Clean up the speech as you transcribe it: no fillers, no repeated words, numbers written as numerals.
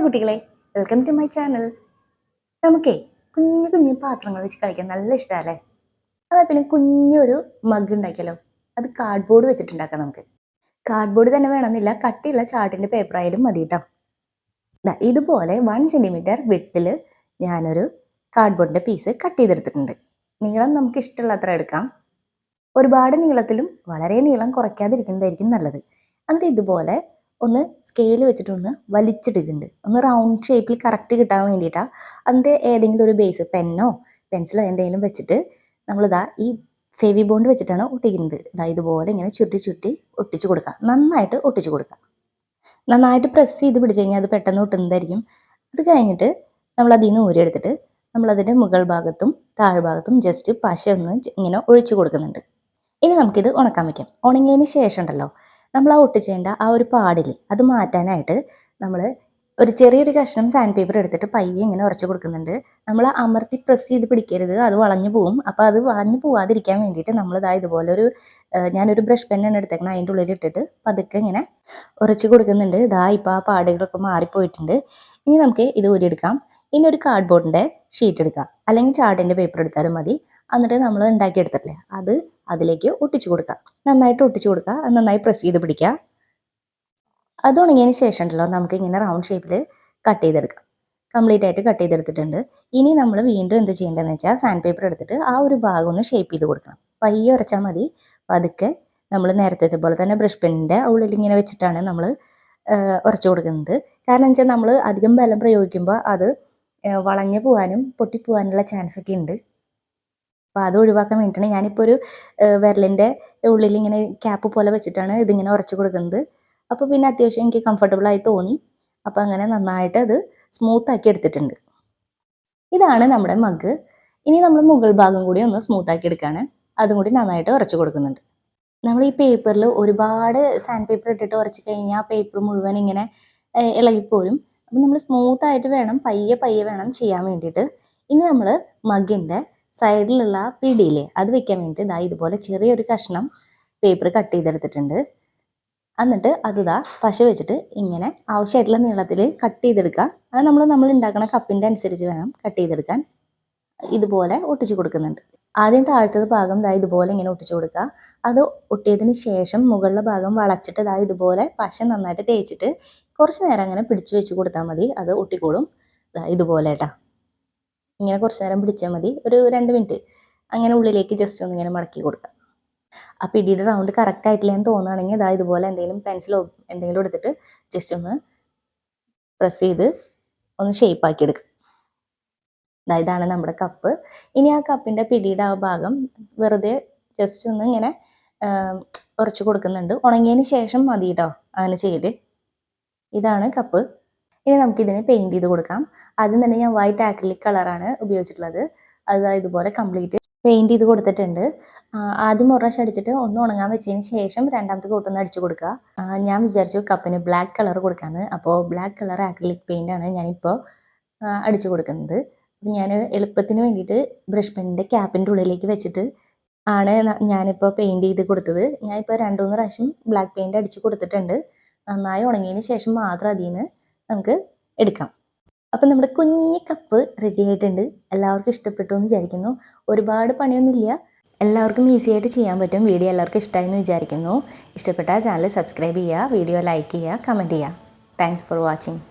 കുട്ടികളെ, welcome to my channel. നമുക്കേ കുഞ്ഞു കുഞ്ഞു പാത്രങ്ങൾ വെച്ച് കളിക്കാൻ നല്ല ഇഷ്ടമല്ലേ? അതാ പിന്നെ കുഞ്ഞൊരു മഗ് ഉണ്ടാക്കിയല്ലോ. അത് കാർഡ്ബോർഡ് വെച്ചിട്ടുണ്ടാക്കാം. നമുക്ക് കാർഡ്ബോർഡ് തന്നെ വേണമെന്നില്ല, കട്ടിയുള്ള ചാർട്ടിൻ്റെ പേപ്പർ ആയാലും മതി കേട്ടോ. ഇതുപോലെ 1 സെൻറ്റിമീറ്റർ വിട്ടിൽ ഞാനൊരു കാർഡ്ബോർഡിൻ്റെ പീസ് കട്ട് ചെയ്തെടുത്തിട്ടുണ്ട്. നീളം നമുക്ക് ഇഷ്ടമുള്ള അത്ര എടുക്കാം. ഒരുപാട് നീളത്തിലും വളരെ നീളം കുറയ്ക്കാതിരിക്കുന്നതായിരിക്കും നല്ലത്. എന്നിട്ട് ഇതുപോലെ ഒന്ന് സ്കെയിൽ വെച്ചിട്ടൊന്ന് വലിച്ചെടുക്കുന്നുണ്ട്. ഒന്ന് റൗണ്ട് ഷേപ്പിൽ കറക്റ്റ് കിട്ടാൻ വേണ്ടിയിട്ടാണ്. അതിൻ്റെ ഏതെങ്കിലും ഒരു ബേസ് പെന്നോ പെൻസിലോ എന്തെങ്കിലും വെച്ചിട്ട് നമ്മളിതാ ഈ ഫെവി ബോണ്ട് വെച്ചിട്ടാണ് ഒട്ടിക്കുന്നത്. ഇതുപോലെ ഇങ്ങനെ ചുരുട്ടി ചുരുട്ടി ഒട്ടിച്ചു കൊടുക്കുക. നന്നായിട്ട് ഒട്ടിച്ചു കൊടുക്കുക. നന്നായിട്ട് പ്രസ് ചെയ്ത് പിടിച്ച് കഴിഞ്ഞാൽ അത് പെട്ടെന്ന് ഒട്ടുന്നതായിരിക്കും. അത് കഴിഞ്ഞിട്ട് നമ്മൾ അതിൽ നിന്ന് ഊരിയെടുത്തിട്ട് നമ്മളതിൻ്റെ മുകൾ ഭാഗത്തും താഴ്ഭാഗത്തും ജസ്റ്റ് പശ ഒന്ന് ഇങ്ങനെ ഒഴിച്ചു കൊടുക്കുന്നുണ്ട്. ഇനി നമുക്കിത് ഉണക്കാൻ വയ്ക്കാം. ഉണങ്ങിയതിന് ശേഷം ഉണ്ടല്ലോ, നമ്മൾ ആ ഒട്ടിച്ചേണ്ട ആ ഒരു പാടില്ലേ, അത് മാറ്റാനായിട്ട് നമ്മൾ ഒരു ചെറിയൊരു കഷ്ണം സാൻഡ് പേപ്പർ എടുത്തിട്ട് പയ്യെ ഇങ്ങനെ ഉറച്ചു കൊടുക്കുന്നുണ്ട്. നമ്മൾ അമർത്തി പ്രസ് ചെയ്ത് പിടിക്കരുത്, അത് വളഞ്ഞു പോവും. അപ്പോൾ അത് വളഞ്ഞു പോവാതിരിക്കാൻ വേണ്ടിയിട്ട് നമ്മളിതാ ഇതുപോലെ ഞാനൊരു ബ്രഷ് പെന്നാണ് എടുത്തേക്കണം. അതിൻ്റെ ഉള്ളിൽ ഇട്ടിട്ട് പതുക്കെ ഇങ്ങനെ ഉറച്ചു കൊടുക്കുന്നുണ്ട്. ഇപ്പോൾ ആ പാടുകളൊക്കെ മാറിപ്പോയിട്ടുണ്ട്. ഇനി നമുക്ക് ഇത് ഊരിയെടുക്കാം. ഇനി ഒരു കാർഡ്ബോർഡിൻ്റെ ഷീറ്റ് എടുക്കാം, അല്ലെങ്കിൽ ചാർട്ടിൻ്റെ പേപ്പർ എടുത്താലും മതി. എന്നിട്ട് നമ്മൾ ഉണ്ടാക്കിയെടുത്തിട്ടില്ലേ, അത് അതിലേക്ക് ഒട്ടിച്ചു കൊടുക്കുക. നന്നായിട്ട് ഒട്ടിച്ചു കൊടുക്കുക. അത് നന്നായി പ്രസ് ചെയ്ത് പിടിക്കുക. അത് ഉണങ്ങിയതിന് ശേഷം ഉണ്ടല്ലോ, നമുക്ക് ഇങ്ങനെ റൗണ്ട് ഷേപ്പിൽ കട്ട് ചെയ്തെടുക്കാം. കംപ്ലീറ്റ് ആയിട്ട് കട്ട് ചെയ്തെടുത്തിട്ടുണ്ട്. ഇനി നമ്മൾ വീണ്ടും എന്ത് ചെയ്യേണ്ടതെന്ന് വെച്ചാൽ സാൻഡ് പേപ്പർ എടുത്തിട്ട് ആ ഒരു ഭാഗം ഒന്ന് ഷേപ്പ് ചെയ്ത് കൊടുക്കണം. പയ്യെ ഉരച്ചാൽ മതി. പതുക്കെ നമ്മൾ നേരത്തെ പോലെ തന്നെ ബ്രഷ് പെന്നിൻ്റെ ഉള്ളിൽ ഇങ്ങനെ വെച്ചിട്ടാണ് നമ്മൾ ഉരച്ചു കൊടുക്കുന്നത്. കാരണം വെച്ചാൽ നമ്മൾ അധികം ബലം പ്രയോഗിക്കുമ്പോൾ അത് വളഞ്ഞു പോകാനും പൊട്ടിപ്പോകാനുള്ള ചാൻസ് ഒക്കെ ഉണ്ട്. അപ്പോൾ അത് ഒഴിവാക്കാൻ വേണ്ടിയിട്ടാണ് ഞാനിപ്പോൾ ഒരു വിരലിൻ്റെ ഉള്ളിൽ ഇങ്ങനെ ക്യാപ്പ് പോലെ വെച്ചിട്ടാണ് ഇതിങ്ങനെ ഉരച്ചു കൊടുക്കുന്നത്. അപ്പോൾ പിന്നെ അത്യാവശ്യം എനിക്ക് കംഫർട്ടബിളായി തോന്നി. അപ്പോൾ അങ്ങനെ നന്നായിട്ട് അത് സ്മൂത്താക്കി എടുത്തിട്ടുണ്ട്. ഇതാണ് നമ്മുടെ മഗ്. ഇനി നമ്മൾ മുകൾ ഭാഗം കൂടി ഒന്ന് സ്മൂത്താക്കി എടുക്കുകയാണ്. അതും കൂടി നന്നായിട്ട് ഉരച്ചു കൊടുക്കുന്നുണ്ട്. നമ്മൾ ഈ പേപ്പറിൽ ഒരുപാട് സാൻഡ് പേപ്പർ ഇട്ടിട്ട് ഉരച്ച് കഴിഞ്ഞാൽ പേപ്പർ മുഴുവൻ ഇങ്ങനെ ഇളകിപ്പോരും. അപ്പം നമ്മൾ സ്മൂത്തായിട്ട് വേണം, പയ്യെ പയ്യെ വേണം ചെയ്യാൻ വേണ്ടിയിട്ട്. ഇനി നമ്മൾ മഗിൻ്റെ സൈഡിലുള്ള പിടിയില്ലേ, അത് വെക്കാൻ വേണ്ടിയിട്ട് ഇതുപോലെ ചെറിയൊരു കഷ്ണം പേപ്പർ കട്ട് ചെയ്തെടുത്തിട്ടുണ്ട്. എന്നിട്ട് അത് പശ വെച്ചിട്ട് ഇങ്ങനെ ആവശ്യമായിട്ടുള്ള നീളത്തിൽ കട്ട് ചെയ്തെടുക്കുക. അത് നമ്മൾ ഉണ്ടാക്കുന്ന കപ്പിൻ്റെ അനുസരിച്ച് വേണം കട്ട് ചെയ്തെടുക്കാൻ. ഇതുപോലെ ഒട്ടിച്ചു കൊടുക്കുന്നുണ്ട്. ആദ്യം താഴത്തെ ഭാഗം ഇതുപോലെ ഇങ്ങനെ ഒട്ടിച്ചു കൊടുക്കുക. അത് ഒട്ടിയതിന് ശേഷം മുകളിലെ ഭാഗം വളച്ചിട്ട് ഇതുപോലെ പശ നന്നായിട്ട് തേച്ചിട്ട് കുറച്ച് നേരം അങ്ങനെ പിടിച്ചു വെച്ച് കൊടുത്താൽ മതി. അത് ഒട്ടിക്കോളും. ഇതുപോലെ കേട്ടോ, ഇങ്ങനെ കുറച്ച് നേരം പിടിച്ചാൽ മതി. ഒരു 2 മിനിറ്റ് അങ്ങനെ ഉള്ളിലേക്ക് ജസ്റ്റ് ഒന്ന് ഇങ്ങനെ മടക്കി കൊടുക്കുക. ആ പിടിയുടെ റൗണ്ട് കറക്റ്റ് ആയിട്ടില്ല എന്ന് തോന്നുകയാണെങ്കിൽ ഇതുപോലെ എന്തെങ്കിലും പെൻസിലോ എന്തെങ്കിലും എടുത്തിട്ട് ജസ്റ്റ് ഒന്ന് പ്രസ് ചെയ്ത് ഒന്ന് ഷേപ്പാക്കി എടുക്കുക. ഇതാണ് നമ്മുടെ കപ്പ്. ഇനി ആ കപ്പിൻ്റെ പിടിയുടെ ആ ഭാഗം വെറുതെ ജസ്റ്റ് ഒന്ന് ഇങ്ങനെ ഉറച്ചു കൊടുക്കുന്നുണ്ട്. ഉണങ്ങിയതിന് ശേഷം മതി കേട്ടോ അങ്ങനെ ചെയ്യല്. ഇതാണ് കപ്പ്. ഇനി നമുക്കിതിന് പെയിൻറ്റ് ചെയ്ത് കൊടുക്കാം. ആദ്യം തന്നെ ഞാൻ വൈറ്റ് ആക്രിലിക് കളറാണ് ഉപയോഗിച്ചിട്ടുള്ളത്. അത് ഇതുപോലെ കംപ്ലീറ്റ് പെയിൻറ്റ് ചെയ്ത് കൊടുത്തിട്ടുണ്ട്. ആദ്യം ഒരു പ്രാവശ്യം അടിച്ചിട്ട് ഒന്ന് ഉണങ്ങാൻ വെച്ചതിന് ശേഷം രണ്ടാമത്തെ കോട്ടൊന്ന് അടിച്ചു കൊടുക്കുക. ഞാൻ വിചാരിച്ചു കപ്പിന് ബ്ലാക്ക് കളർ കൊടുക്കാമെന്ന്. അപ്പോൾ ബ്ലാക്ക് കളർ ആക്രിലിക് പെയിൻ്റാണ് ഞാനിപ്പോൾ അടിച്ചു കൊടുക്കുന്നത്. അപ്പം ഞാൻ എളുപ്പത്തിന് വേണ്ടിയിട്ട് ബ്രഷ് പെന്നിൻ്റെ ക്യാപ്പിൻ്റെ ഉള്ളിലേക്ക് വെച്ചിട്ട് ആണ് ഞാനിപ്പോൾ പെയിൻറ്റ് ചെയ്ത് കൊടുത്തത്. ഞാനിപ്പോൾ 2-3 പ്രാവശ്യം ബ്ലാക്ക് പെയിൻറ്റ് അടിച്ച് കൊടുത്തിട്ടുണ്ട്. നന്നായി ഉണങ്ങിയതിന് ശേഷം മാത്രം അതിൽ നിന്ന് നമുക്ക് എടുക്കാം. അപ്പം നമ്മുടെ കുഞ്ഞി കപ്പ് റെഡി ആയിട്ടുണ്ട്. എല്ലാവർക്കും ഇഷ്ടപ്പെട്ടു എന്ന് വിചാരിക്കുന്നു. ഒരുപാട് പണിയൊന്നുമില്ല, എല്ലാവർക്കും ഈസി ആയിട്ട് ചെയ്യാൻ പറ്റും. വീഡിയോ എല്ലാവർക്കും ഇഷ്ടമായി എന്ന് വിചാരിക്കുന്നു. ഇഷ്ടപ്പെട്ടാൽ ചാനൽ സബ്സ്ക്രൈബ് ചെയ്യുക, വീഡിയോ ലൈക്ക് ചെയ്യുക, കമൻറ്റ് ചെയ്യുക. Thanks for watching.